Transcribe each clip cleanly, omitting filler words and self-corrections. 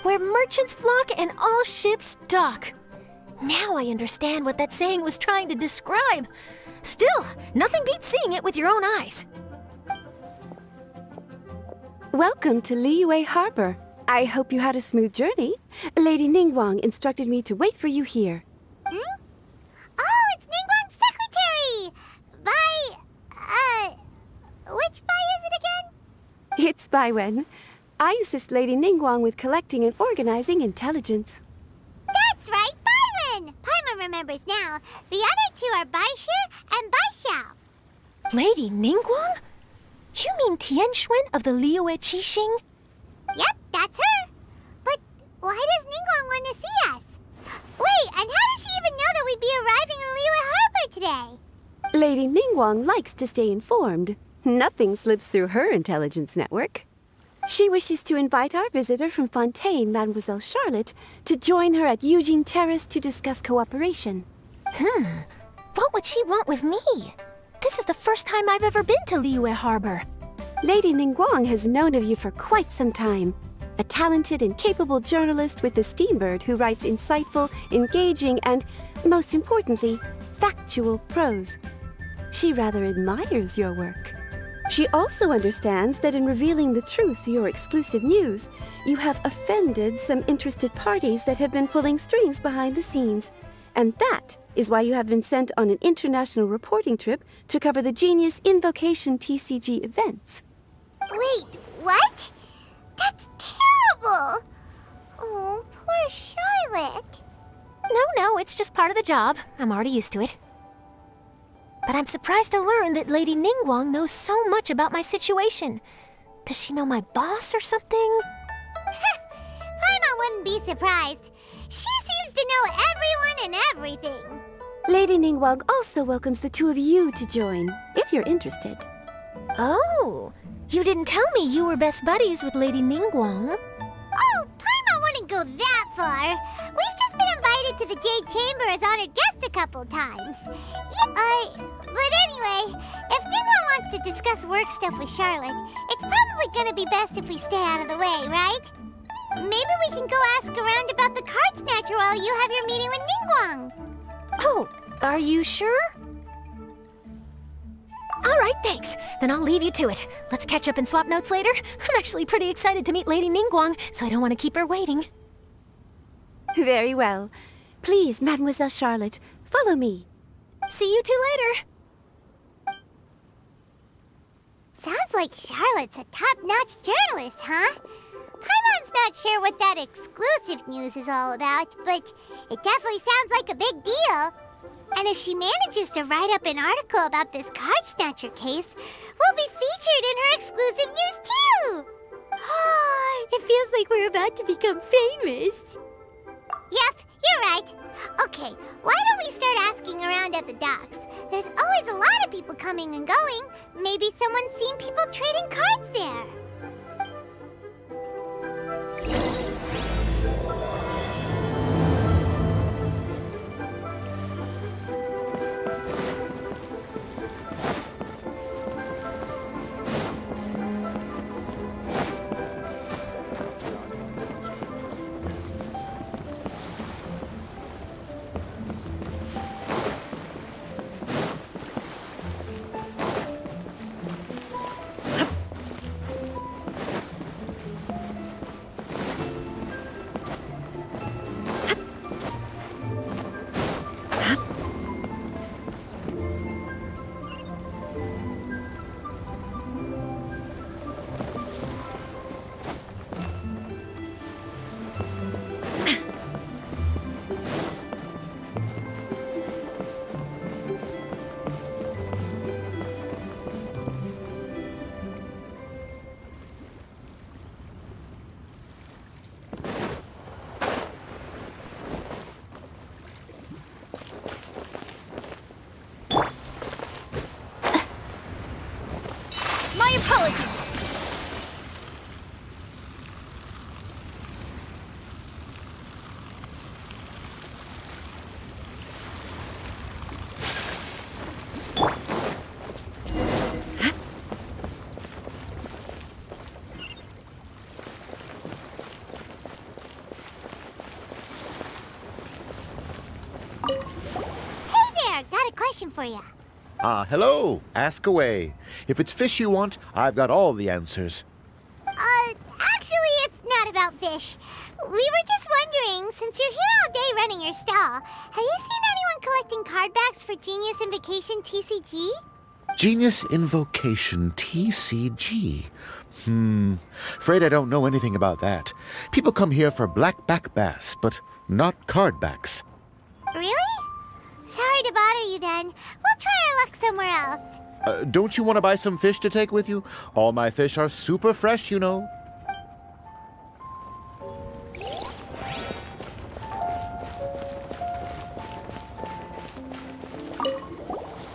Where merchants flock and all ships dock. Now I understand what that saying was trying to describe. Still, nothing beats seeing it with your own eyes. Welcome to Liyue Harbor. I hope you had a smooth journey. Lady Ningguang instructed me to wait for you here. Hmm? Oh, it's Ningguang's secretary! Which Bai is it again? It's Baiwen. I assist Lady Ningguang with collecting and organizing intelligence. That's right, Baiwen! Paimon remembers now. The other two are Baishu and Baishao. Lady Ningguang? You mean Tianxuan of the Liyue Qixing? Yep, that's her. But why does Ningguang want to see us? Wait, and how does she even know that we'd be arriving in Liyue Harbor today? Lady Ningguang likes to stay informed. Nothing slips through her intelligence network. She wishes to invite our visitor from Fontaine, Mademoiselle Charlotte, to join her at Eugene Terrace to discuss cooperation. What would she want with me? This is the first time I've ever been to Liyue Harbor. Lady Ningguang has known of you for quite some time. A talented and capable journalist with the Steambird who writes insightful, engaging, and, most importantly, factual prose. She rather admires your work. She also understands that in revealing the truth to your exclusive news, you have offended some interested parties that have been pulling strings behind the scenes. And that is why you have been sent on an international reporting trip to cover the Genius Invocation TCG events. Wait, what? That's terrible! Oh, poor Charlotte. No, it's just part of the job. I'm already used to it. But I'm surprised to learn that Lady Ningguang knows so much about my situation. Does she know my boss or something? Paimon wouldn't be surprised. She seems to know everyone and everything. Lady Ningguang also welcomes the two of you to join, if you're interested. Oh, you didn't tell me you were best buddies with Lady Ningguang. Oh, Paimon wouldn't go that far. We've just been invited to the Jade Chamber as honored guests a couple times. But anyway, if Ningguang wants to discuss work stuff with Charlotte, it's probably gonna be best if we stay out of the way, right? Maybe we can go ask around about the card snatcher while you have your meeting with Ningguang. Oh, are you sure? All right, thanks. Then I'll leave you to it. Let's catch up and swap notes later. I'm actually pretty excited to meet Lady Ningguang, so I don't want to keep her waiting. Very well. Please, Mademoiselle Charlotte, follow me. See you two later. Sounds like Charlotte's a top-notch journalist, huh? Paimon's not sure what that exclusive news is all about, but it definitely sounds like a big deal. And if she manages to write up an article about this card snatcher case, we'll be featured in her exclusive news too! It feels like we're about to become famous. Yep, you're right. Okay, why don't we start asking around at the docks? There's always a lot of people coming and going. Maybe someone's seen people trading cards there. My apologies. Got a question for you. Hello. Ask away. If it's fish you want, I've got all the answers. Actually, it's not about fish. We were just wondering, since you're here all day running your stall, have you seen anyone collecting card backs for Genius Invocation TCG? Genius Invocation TCG. Afraid I don't know anything about that. People come here for blackback bass, but not card backs. Really? Sorry to bother you then. We'll try our luck somewhere else. Don't you want to buy some fish to take with you? All my fish are super fresh, you know.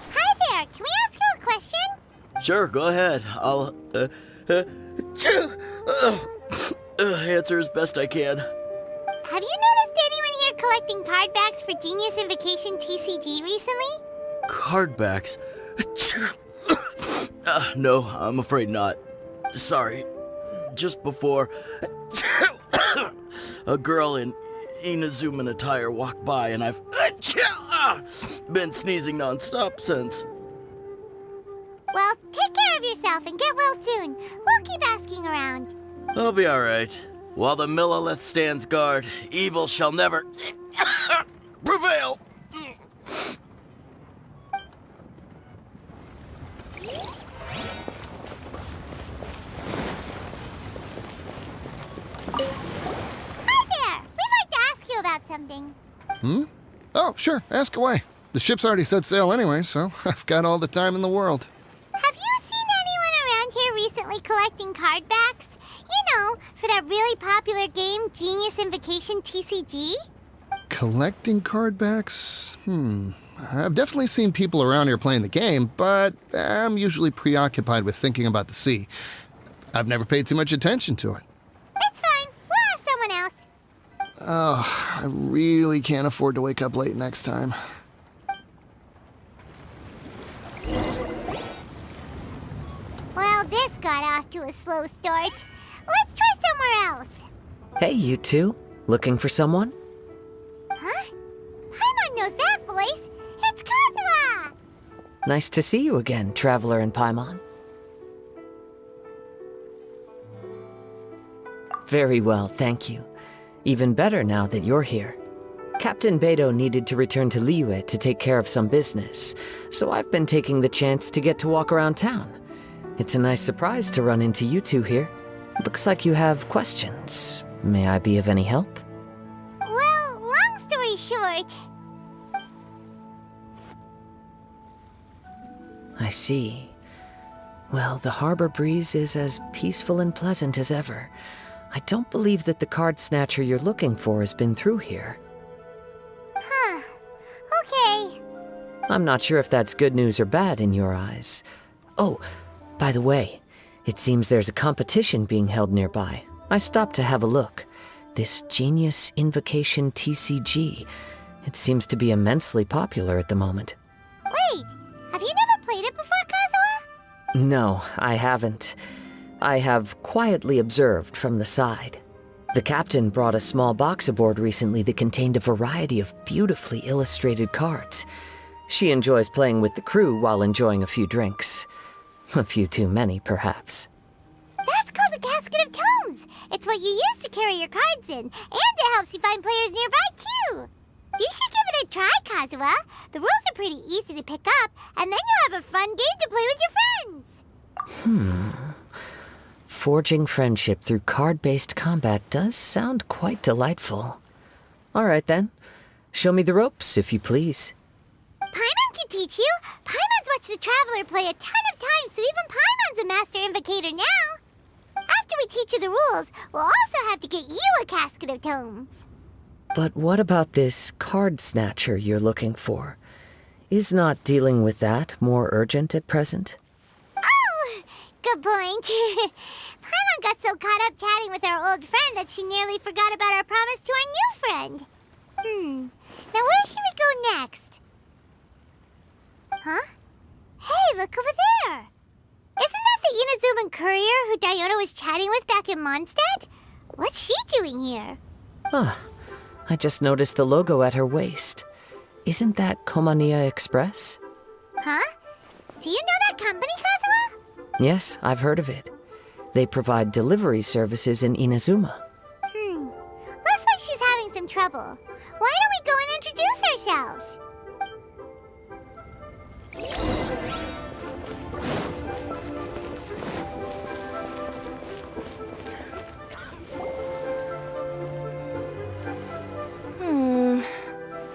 Hi there. Can we ask you a question? Sure, go ahead. I'll answer as best I can. Have you noticed anyone here collecting card backs for Genius Invocation TCG recently? Cardbacks? No, I'm afraid not. Sorry. Just before, a girl in Inazuman attire walked by, and I've been sneezing nonstop since. Well, take care of yourself and get well soon. We'll keep asking around. I'll be alright. While the Millilith stands guard, evil shall never prevail. Hi there! We'd like to ask you about something. Oh, sure, ask away. The ship's already set sail anyway, so I've got all the time in the world. Have you seen anyone around here recently collecting card backs? You know, for that really popular game, Genius Invocation TCG? Collecting card backs? I've definitely seen people around here playing the game, but I'm usually preoccupied with thinking about the sea. I've never paid too much attention to it. It's fine. We'll ask someone else. Oh, I really can't afford to wake up late next time. Well, this got off to a slow start. Let's try somewhere else. Hey, you two. Looking for someone? Huh? Paimon knows that voice. It's Kazuha! Nice to see you again, Traveler and Paimon. Very well, thank you. Even better now that you're here. Captain Beidou needed to return to Liyue to take care of some business, so I've been taking the chance to get to walk around town. It's a nice surprise to run into you two here. Looks like you have questions. May I be of any help? Well, long story short... I see. Well, the harbor breeze is as peaceful and pleasant as ever. I don't believe that the card snatcher you're looking for has been through here. Huh. Okay. I'm not sure if that's good news or bad in your eyes. Oh, by the way, it seems there's a competition being held nearby. I stopped to have a look. This Genius Invocation TCG. It seems to be immensely popular at the moment. Wait, have you never played it before, Kazuha? No, I haven't. I have quietly observed from the side. The captain brought a small box aboard recently that contained a variety of beautifully illustrated cards. She enjoys playing with the crew while enjoying a few drinks. A few too many, perhaps. That's called a casket of tomes. It's what you use to carry your cards in, and it helps you find players nearby, too. You should give it a try, Kazuha. The rules are pretty easy to pick up, and then you'll have a fun game to play with your friends. Forging friendship through card-based combat does sound quite delightful. All right, then. Show me the ropes, if you please. Paimon can teach you. Paimon's watched the Traveler play a ton of times, so even Paimon's a master invocator now. After we teach you the rules, we'll also have to get you a casket of tomes. But what about this card snatcher you're looking for? Is not dealing with that more urgent at present? Oh! Go good point. Paimon got so caught up chatting with our old friend that she nearly forgot about our promise to our new friend. Now where should we go next? Huh? Hey, look over there! Isn't that the Inazuman courier who Diona was chatting with back in Mondstadt? What's she doing here? Ah, I just noticed the logo at her waist. Isn't that Komaniya Express? Huh? Do you know that company, Kazuha? Yes, I've heard of it. They provide delivery services in Inazuma. Looks like she's having some trouble. Why don't we go and introduce ourselves?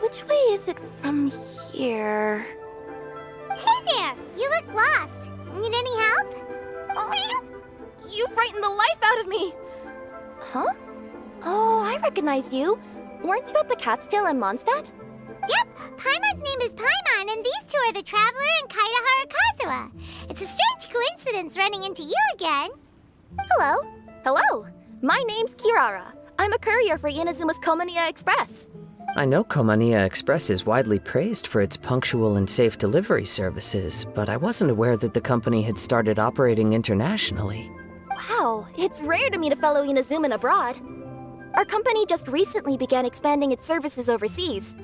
Which way is it from here? Hey there! You look lost. Need any help? You frightened the life out of me! Huh? Oh, I recognize you. Weren't you at the Catskill in Mondstadt? Yep, Paimon's name is Paimon, and these two are the Traveler and Kaitahara Kazuha. It's a strange coincidence running into you again. Hello. Hello. My name's Kirara. I'm a courier for Inazuma's Komaniya Express. I know Komaniya Express is widely praised for its punctual and safe delivery services, but I wasn't aware that the company had started operating internationally. Wow, it's rare to meet a fellow Inazuman abroad. Our company just recently began expanding its services overseas,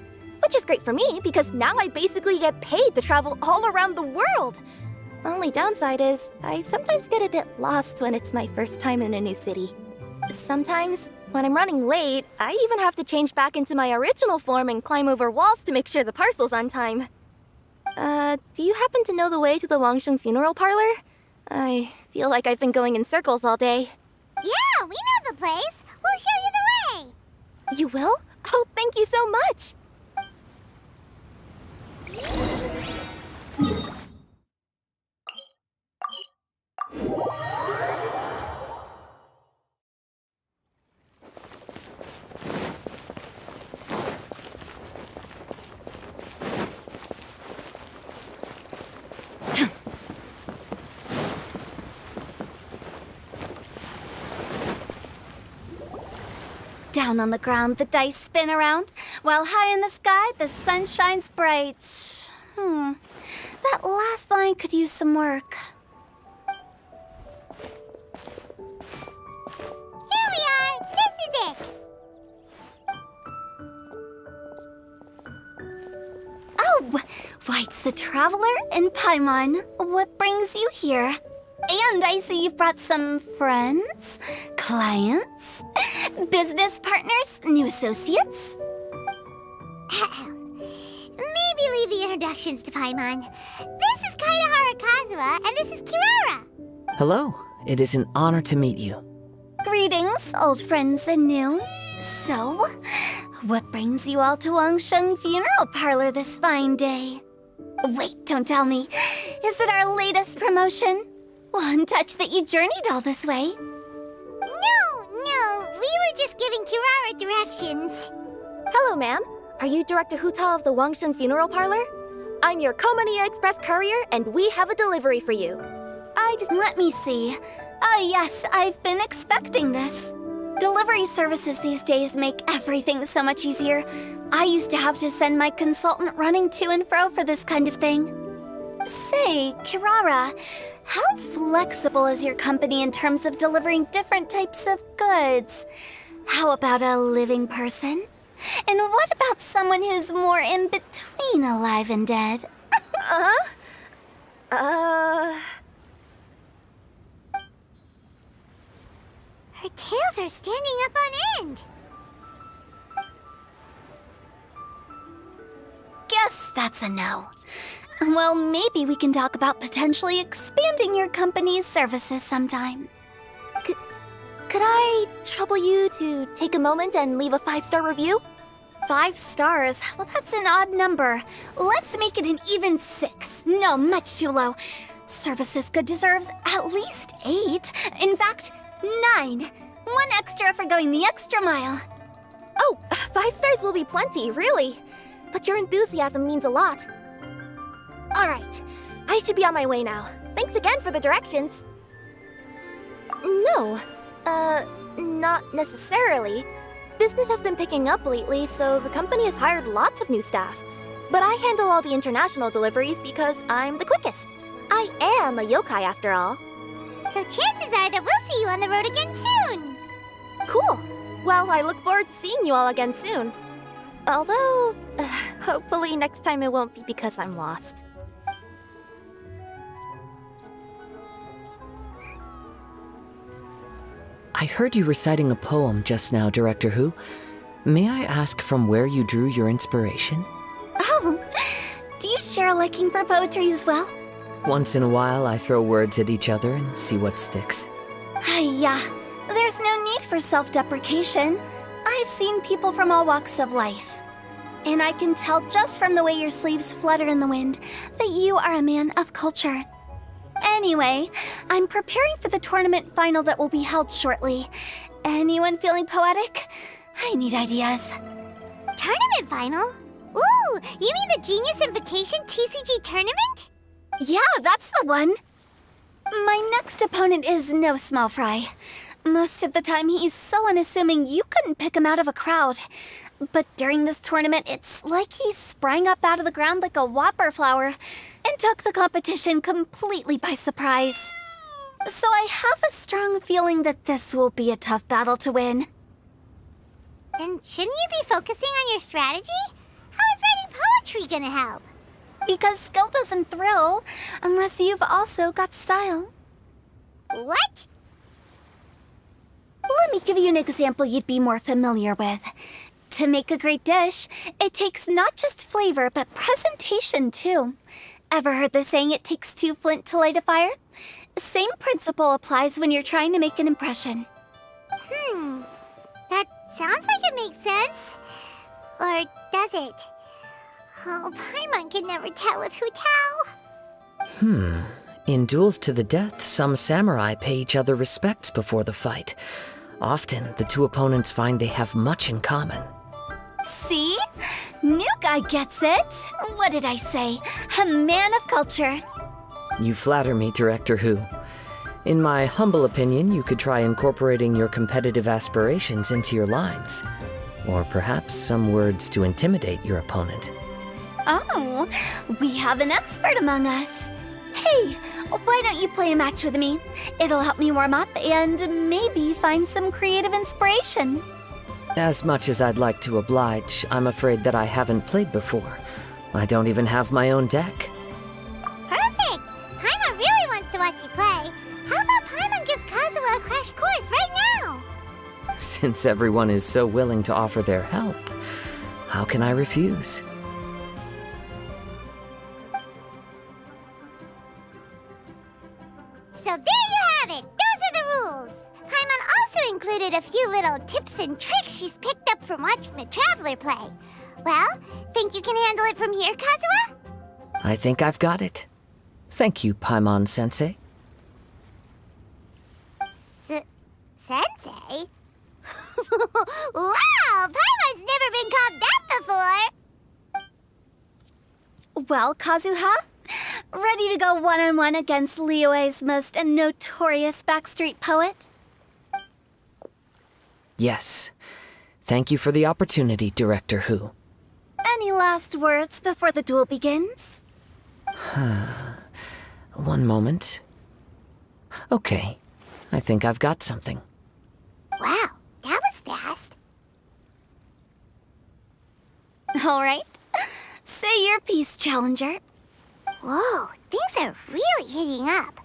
which is great for me because now I basically get paid to travel all around the world. Only downside is I sometimes get a bit lost when it's my first time in a new city. Sometimes, when I'm running late, I even have to change back into my original form and climb over walls to make sure the parcel's on time. Do you happen to know the way to the Wangsheng funeral parlor? I feel like I've been going in circles all day. Yeah, we know the place. We'll show you the way. You will? Oh, thank you so much! Down on the ground, the dice spin around, while high in the sky, the sun shines bright. That last line could use some work. Here we are. This is it. Oh, White's the Traveler and Paimon. What brings you here? And I see you've brought some friends, clients, business partners, new associates. Maybe leave the introductions to Paimon. This is Kaitahara Kazuha, and this is Kirara. Hello, it is an honor to meet you. Greetings, old friends and new. So, what brings you all to Wangsheng Funeral Parlor this fine day? Wait, don't tell me. Is it our latest promotion? Well, I'm touched that you journeyed all this way. No, we were just giving Kirara directions. Hello, ma'am. Are you Director Huta of the Wangsheng Funeral Parlor? I'm your Komaniya Express courier, and we have a delivery for you. Let me see. Ah, yes, I've been expecting this. Delivery services these days make everything so much easier. I used to have to send my consultant running to and fro for this kind of thing. Say, Kirara, how flexible is your company in terms of delivering different types of goods? How about a living person? And what about someone who's more in between alive and dead? Her tails are standing up on end. Guess that's a no. Well, maybe we can talk about potentially expanding your company's services sometime. Could I trouble you to take a moment and leave a 5-star review? 5 stars? Well, that's an odd number. Let's make it an even 6. No, much too low. Service this good deserves at least 8. In fact, 9. 1 extra for going the extra mile. Oh, 5 stars will be plenty, really. But your enthusiasm means a lot. All right, I should be on my way now. Thanks again for the directions. No. Not necessarily. Business has been picking up lately, so the company has hired lots of new staff. But I handle all the international deliveries because I'm the quickest. I am a yokai after all. So chances are that we'll see you on the road again soon. Cool. Well, I look forward to seeing you all again soon. Although, hopefully next time it won't be because I'm lost. I heard you reciting a poem just now, Director Who. May I ask from where you drew your inspiration? Oh, do you share a liking for poetry as well? Once in a while, I throw words at each other and see what sticks. Yeah, there's no need for self-deprecation. I've seen people from all walks of life. And I can tell just from the way your sleeves flutter in the wind that you are a man of culture. Anyway, I'm preparing for the tournament final that will be held shortly. Anyone feeling poetic? I need ideas. Tournament final? Ooh, you mean the Genius Invocation TCG tournament? Yeah, that's the one. My next opponent is no small fry. Most of the time, he's so unassuming you couldn't pick him out of a crowd. But during this tournament, it's like he sprang up out of the ground like a whopper flower and took the competition completely by surprise. So I have a strong feeling that this will be a tough battle to win. Then shouldn't you be focusing on your strategy? How is writing poetry gonna help? Because skill doesn't thrill unless you've also got style. What? Let me give you an example you'd be more familiar with. To make a great dish, it takes not just flavor, but presentation too. Ever heard the saying, it takes two flint to light a fire? Same principle applies when you're trying to make an impression. That sounds like it makes sense. Or does it? Oh, Paimon can never tell with Hu Tao. In duels to the death, some samurai pay each other respects before the fight. Often, the two opponents find they have much in common. See? New guy gets it. What did I say? A man of culture. You flatter me, Director Who. In my humble opinion, you could try incorporating your competitive aspirations into your lines. Or perhaps some words to intimidate your opponent. Oh, we have an expert among us. Hey, why don't you play a match with me? It'll help me warm up and maybe find some creative inspiration. As much as I'd like to oblige, I'm afraid that I haven't played before. I don't even have my own deck. Perfect! Paimon really wants to watch you play. How about Paimon gives Kazuha a crash course right now? Since everyone is so willing to offer their help, how can I refuse? So there you have it! Those are the rules! Paimon also included a few little tips and tricks she's picked up from watching the Traveler play. Well, think you can handle it from here, Kazuha? I think I've got it. Thank you, Paimon-sensei. Sensei? Wow! Paimon's never been called that before! Well, Kazuha, ready to go one-on-one against Liyue's most notorious backstreet poet? Yes. Thank you for the opportunity, Director Who. Any last words before the duel begins? One moment. Okay. I think I've got something. Wow, that was fast. All right. Say your piece, Challenger. Whoa, things are really heating up.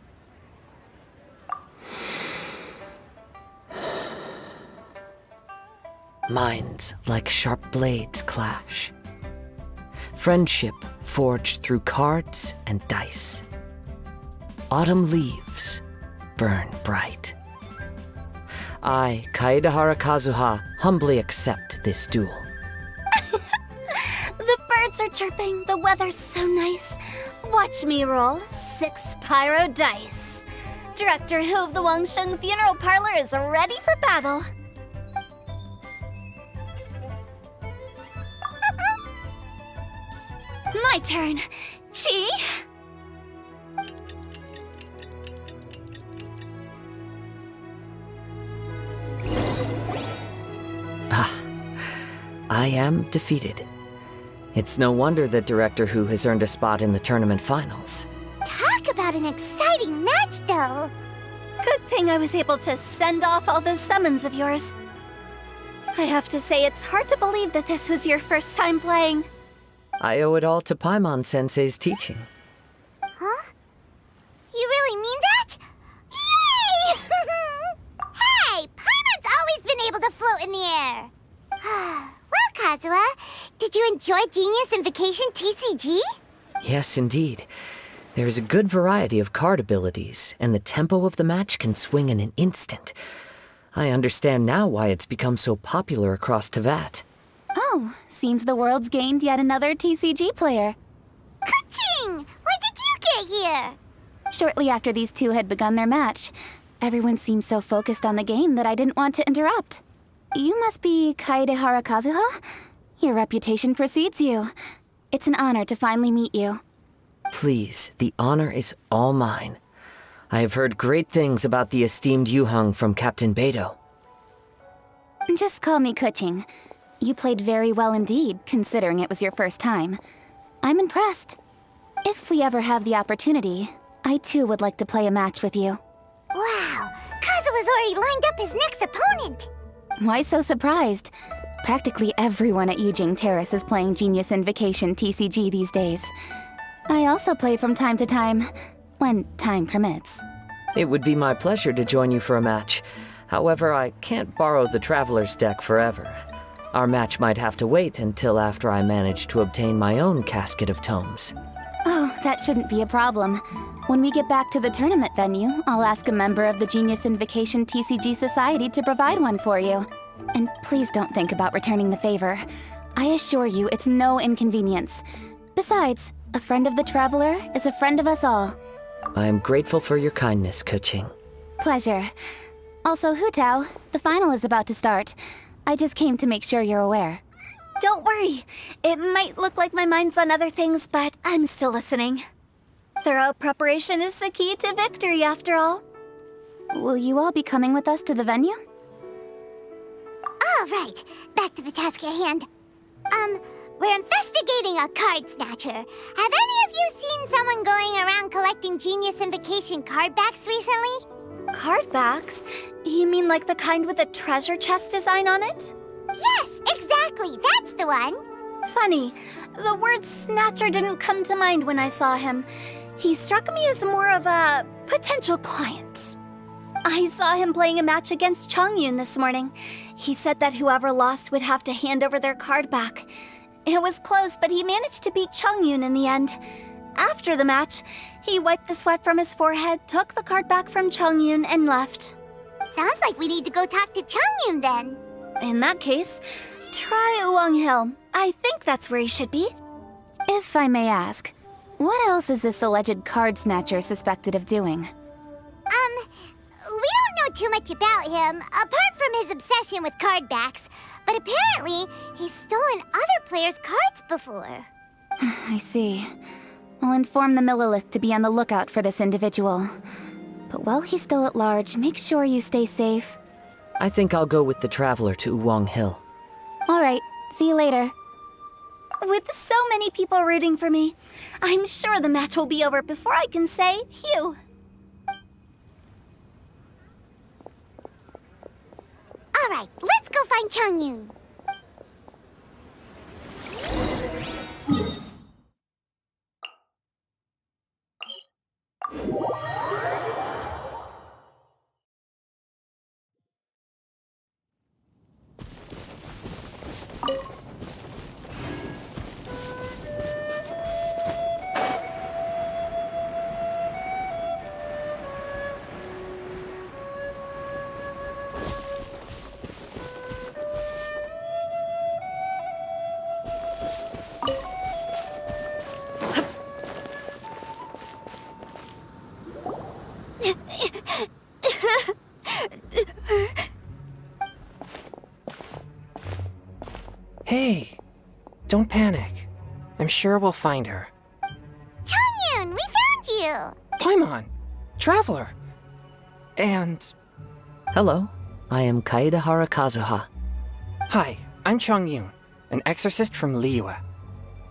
Minds like sharp blades clash. Friendship forged through cards and dice. Autumn leaves burn bright. I, Kaedahara Kazuha, humbly accept this duel. The birds are chirping, the weather's so nice. Watch me roll 6 pyro dice. Director Who of the Wangsheng Funeral Parlor is ready for battle. My turn. Chi? I am defeated. It's no wonder that Director Hu has earned a spot in the tournament finals. Talk about an exciting match, though. Good thing I was able to send off all those summons of yours. I have to say, it's hard to believe that this was your first time playing. I owe it all to Paimon-sensei's teaching. Huh? You really mean that? Yay! Hey, Paimon's always been able to float in the air. Well, Kazuha, did you enjoy Genius Invocation TCG? Yes, indeed. There is a good variety of card abilities, and the tempo of the match can swing in an instant. I understand now why it's become so popular across Teyvat. Oh, seems the world's gained yet another TCG player. Ka-ching! When did you get here? Shortly after these two had begun their match, everyone seemed so focused on the game that I didn't want to interrupt. You must be Kaedehara Kazuha? Your reputation precedes you. It's an honor to finally meet you. Please, the honor is all mine. I have heard great things about the esteemed Yuheng from Captain Beidou. Just call me Ka-ching. You played very well indeed, considering it was your first time. I'm impressed. If we ever have the opportunity, I too would like to play a match with you. Wow, Kazuha's already lined up his next opponent. Why so surprised? Practically everyone at Yujing Terrace is playing Genius Invocation TCG these days. I also play from time to time, when time permits. It would be my pleasure to join you for a match. However, I can't borrow the Traveler's deck forever. Our match might have to wait until after I manage to obtain my own casket of tomes. Oh, that shouldn't be a problem. When we get back to the tournament venue, I'll ask a member of the Genius Invocation TCG Society to provide one for you. And please don't think about returning the favor. I assure you it's no inconvenience. Besides, a friend of the Traveler is a friend of us all. I am grateful for your kindness, Ka-ching. Pleasure. Also, Hu-Tao, the final is about to start. I just came to make sure you're aware. Don't worry. It might look like my mind's on other things, but I'm still listening. Thorough preparation is the key to victory, after all. Will you all be coming with us to the venue? All right, back to the task at hand. We're investigating a card snatcher. Have any of you seen someone going around collecting Genius Invocation card backs recently? Card backs? You mean like the kind with a treasure chest design on it? Yes, exactly, that's the one. Funny, the word snatcher didn't come to mind when I saw him. He struck me as more of a potential client. I saw him playing a match against Chongyun this morning. He said that whoever lost would have to hand over their card back. It was close, but he managed to beat Chongyun in the end. After the match, he wiped the sweat from his forehead, took the card back from Chongyun, and left. Sounds like we need to go talk to Chongyun then. In that case, try Uwang Hill. I think that's where he should be. If I may ask, what else is this alleged card snatcher suspected of doing? We don't know too much about him, apart from his obsession with card backs. But apparently, he's stolen other players' cards before. I see. I'll inform the Millilith to be on the lookout for this individual. But while he's still at large, make sure you stay safe. I think I'll go with the Traveler to Uwang Hill. All right, see you later. With so many people rooting for me, I'm sure the match will be over before I can say phew. All right, let's go find Chongyun. Hey, don't panic. I'm sure we'll find her. Chongyun, we found you! Paimon! Traveler! And... Hello, I am Kaedehara Kazuha. Hi, I'm Chongyun. an exorcist from Liyue.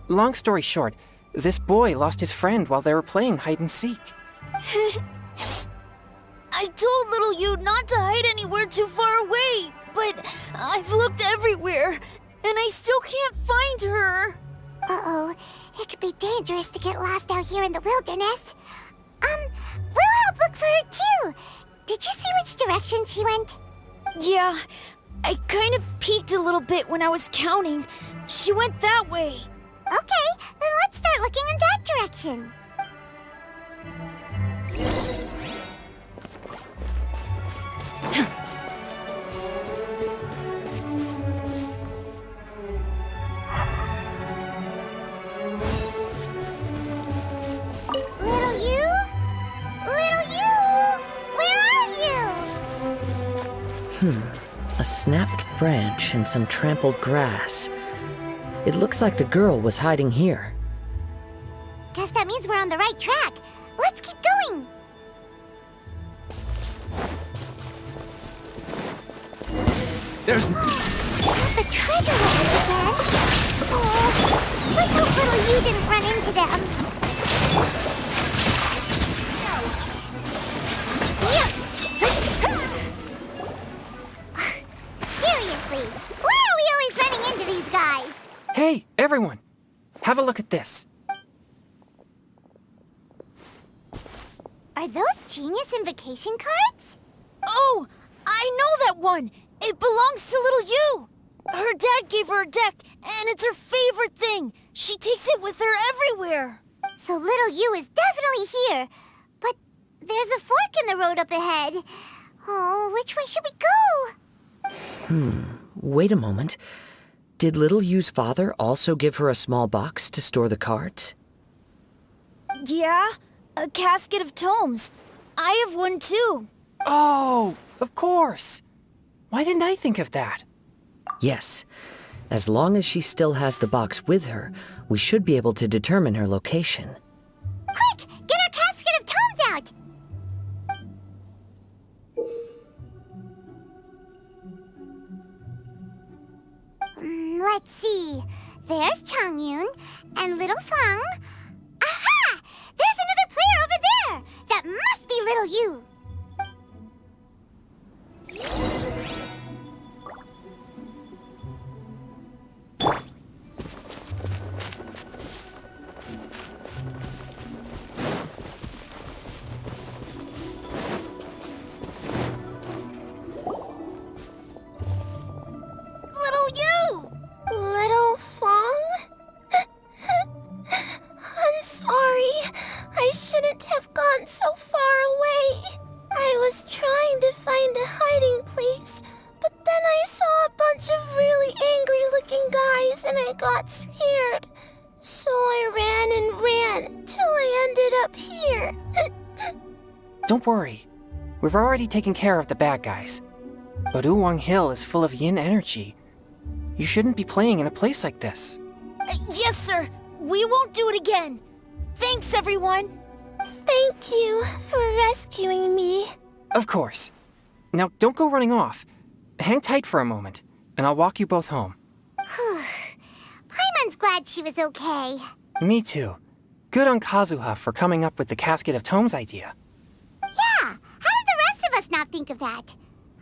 Long story short, this boy lost his friend while they were playing hide and seek. I told little you not to hide anywhere too far away, but I've looked everywhere, and I still can't find her. Uh-oh, it could be dangerous to get lost out here in the wilderness. We'll help look for her too. Did you see which direction she went? Yeah, I kind of peeked a little bit when I was counting. She went that way. Okay, then let's start looking in that direction. Little you? Little you? Where are you? A snapped branch and some trampled grass. It looks like the girl was hiding here. Guess that means we're on the right track. Let's keep going. There's... The treasure hunters again. Oh, let's hope little you didn't run into them. Seriously, why are we always running into these guys? Hey, everyone! Have a look at this. Are those genius invocation cards? Oh, I know that one. It belongs to little you. Her dad gave her a deck, and it's her favorite thing. She takes it with her everywhere. So little you is definitely here. But there's a fork in the road up ahead. Oh, which way should we go? Wait a moment. Did little Yu's father also give her a small box to store the cards? Yeah, a casket of tomes. I have one too. Oh, of course. Why didn't I think of that? Yes. As long as she still has the box with her, we should be able to determine her location. Quick, get our casket of tomes out! Let's see. There's Changyun and little Fang. Aha! There's another player over there! That must be little you. Little you! Little Fong? I'm sorry. I shouldn't have gone so far away. I was trying to find a hiding place, but then I saw a bunch of really angry-looking guys and I got scared. So I ran and ran till I ended up here. Don't worry. We've already taken care of the bad guys. But Uwang Hill is full of yin energy. You shouldn't be playing in a place like this. Yes, sir. We won't do it again. Thanks, everyone. Thank you for rescuing me. Of course. Now, don't go running off. Hang tight for a moment, and I'll walk you both home. Paimon's glad she was okay. Me too. Good on Kazuha for coming up with the Casket of Tomes idea. Yeah, how did the rest of us not think of that?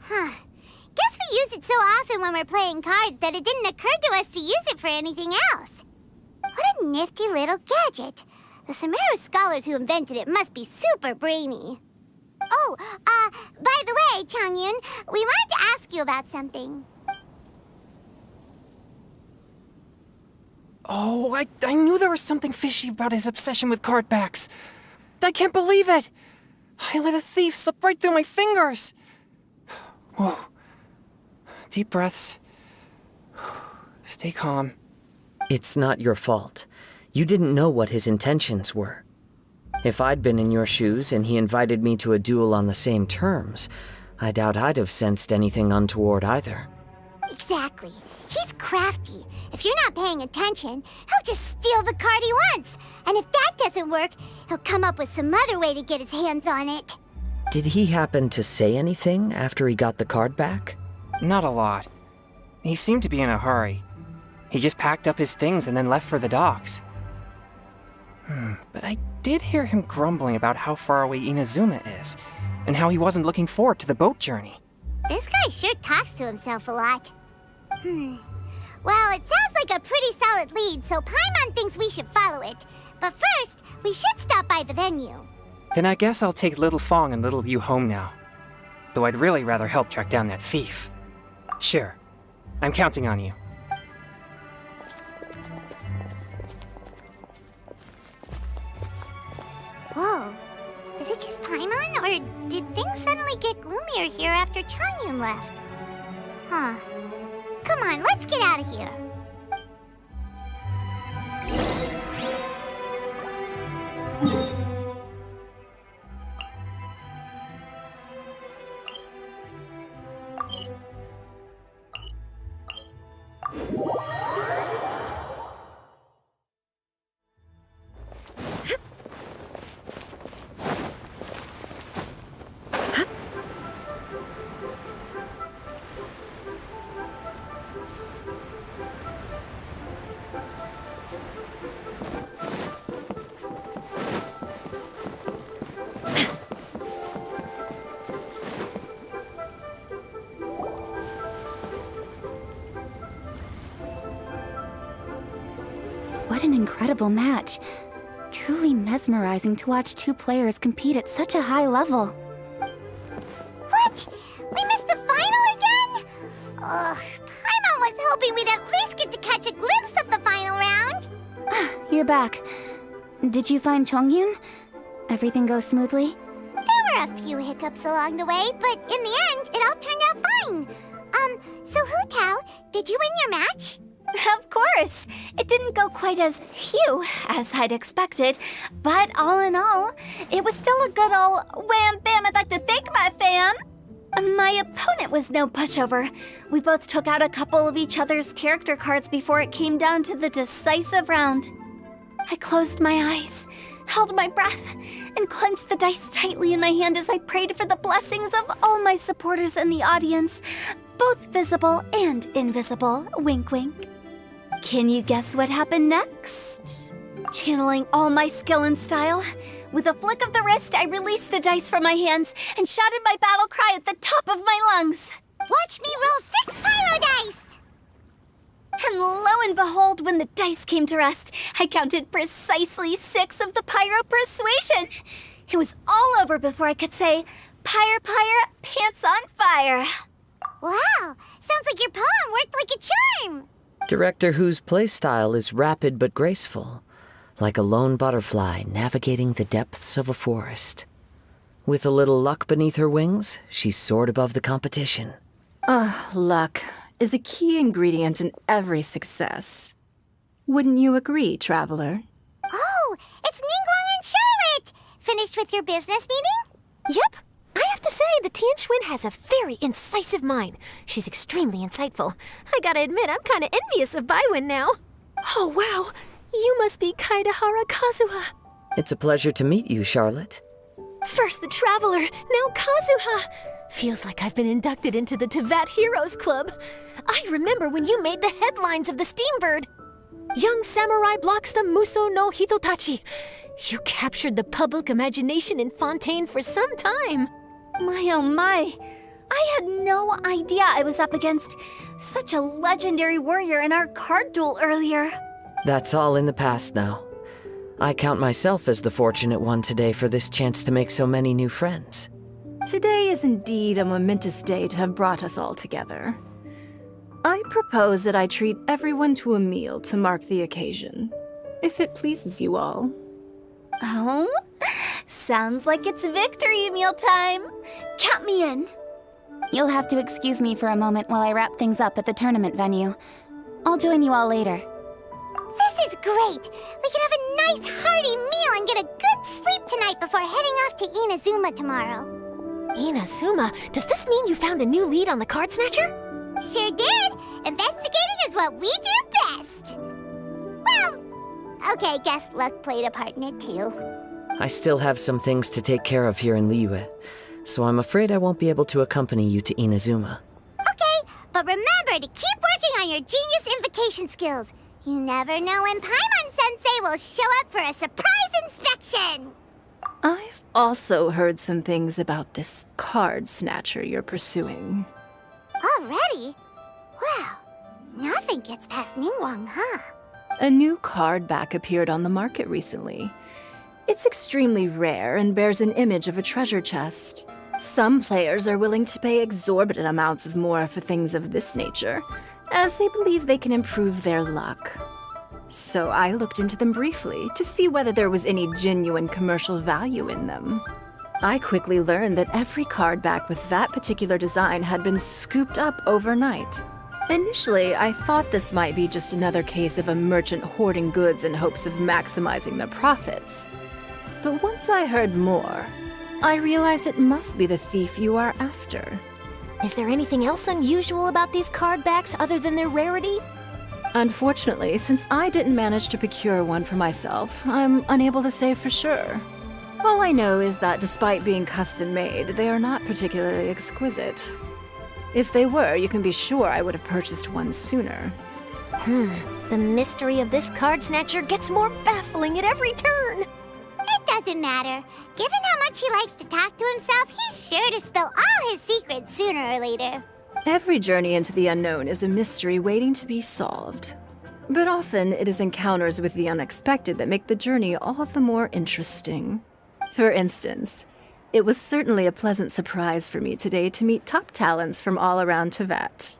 Guess we use it so often when we're playing cards that it didn't occur to us to use it for anything else. What a nifty little gadget. The Sumeru scholars who invented it must be super brainy. Oh, by the way, Changyun, we wanted to ask you about something. Oh, I knew there was something fishy about his obsession with card backs. I can't believe it! I let a thief slip right through my fingers! Whoa. Deep breaths. Stay calm. It's not your fault. You didn't know what his intentions were. If I'd been in your shoes and he invited me to a duel on the same terms, I doubt I'd have sensed anything untoward either. Exactly. He's crafty. If you're not paying attention, he'll just steal the card he wants. And if that doesn't work, he'll come up with some other way to get his hands on it. Did he happen to say anything after he got the card back? Not a lot. He seemed to be in a hurry. He just packed up his things and then left for the docks. But I did hear him grumbling about how far away Inazuma is, and how he wasn't looking forward to the boat journey. This guy sure talks to himself a lot. Well, it sounds like a pretty solid lead, so Paimon thinks we should follow it. But first, we should stop by the venue. Then I guess I'll take Little Fong and Little Yu home now. Though I'd really rather help track down that thief. Sure. I'm counting on you. Whoa. Is it just Paimon, or did things suddenly get gloomier here after Changyun left? Huh. Come on, let's get out of here. What an incredible match. Truly mesmerizing to watch two players compete at such a high level. What? We missed the final again? Ugh, Paimon was hoping we'd at least get to catch a glimpse of the final round. You're back. Did you find Chongyun? Everything go smoothly? There were a few hiccups along the way, but in the end, it all turned out fine. So Hu Tao, did you win your match? Of course! It didn't go quite as phew as I'd expected, but all in all, it was still a good ol' wham bam. I'd like to thank my fam! My opponent was no pushover. We both took out a couple of each other's character cards before it came down to the decisive round. I closed my eyes, held my breath, and clenched the dice tightly in my hand as I prayed for the blessings of all my supporters in the audience, both visible and invisible. Wink, wink. Can you guess what happened next? Channeling all my skill and style, with a flick of the wrist, I released the dice from my hands and shouted my battle cry at the top of my lungs. Watch me roll 6 pyro dice! And lo and behold, when the dice came to rest, I counted precisely 6 of the pyro persuasion. It was all over before I could say, pyre, pyre, pants on fire. Wow, sounds like your poem worked like a charm. Director Who's playstyle is rapid but graceful, like a lone butterfly navigating the depths of a forest. With a little luck beneath her wings, she soared above the competition. Luck is a key ingredient in every success. Wouldn't you agree, Traveler? Oh, it's Ningguang and Charlotte! Finished with your business meeting? Yep. I have to say, the Tianxuan has a very incisive mind. She's extremely insightful. I gotta admit, I'm kinda envious of Baiwen now. Oh, wow. You must be Kaidahara Kazuha. It's a pleasure to meet you, Charlotte. First the Traveler, now Kazuha. Feels like I've been inducted into the Tevat Heroes Club. I remember when you made the headlines of the Steambird. Young samurai blocks the Muso no Hitotachi. You captured the public imagination in Fontaine for some time. My oh my. I had no idea I was up against such a legendary warrior in our card duel earlier. That's all in the past now. I count myself as the fortunate one today for this chance to make so many new friends. Today is indeed a momentous day to have brought us all together. I propose that I treat everyone to a meal to mark the occasion, if it pleases you all. Oh? Sounds like it's victory meal time. Count me in. You'll have to excuse me for a moment while I wrap things up at the tournament venue. I'll join you all later. This is great! We can have a nice hearty meal and get a good sleep tonight before heading off to Inazuma tomorrow. Inazuma, does this mean you found a new lead on the Card Snatcher? Sure did! Investigating is what we do best! Well, okay, guess luck played a part in it too. I still have some things to take care of here in Liyue, so I'm afraid I won't be able to accompany you to Inazuma. Okay, But remember to keep working on your genius invocation skills. You never know when Paimon-sensei will show up for a surprise inspection! I've also heard some things about this card snatcher you're pursuing. Already? Wow, nothing gets past Ningguang, huh? A new card back appeared on the market recently. It's extremely rare and bears an image of a treasure chest. Some players are willing to pay exorbitant amounts of more for things of this nature, as they believe they can improve their luck. So I looked into them briefly to see whether there was any genuine commercial value in them. I quickly learned that every card back with that particular design had been scooped up overnight. Initially, I thought this might be just another case of a merchant hoarding goods in hopes of maximizing their profits. But once I heard more, I realized it must be the thief you are after. Is there anything else unusual about these card backs other than their rarity? Unfortunately, since I didn't manage to procure one for myself, I'm unable to say for sure. All I know is that despite being custom-made, they are not particularly exquisite. If they were, you can be sure I would have purchased one sooner. The mystery of this card snatcher gets more baffling at every turn. It doesn't matter. Given how much he likes to talk to himself, he's sure to spill all his secrets sooner or later. Every journey into the unknown is a mystery waiting to be solved. But often it is encounters with the unexpected that make the journey all the more interesting. For instance, it was certainly a pleasant surprise for me today to meet top talents from all around Teyvat.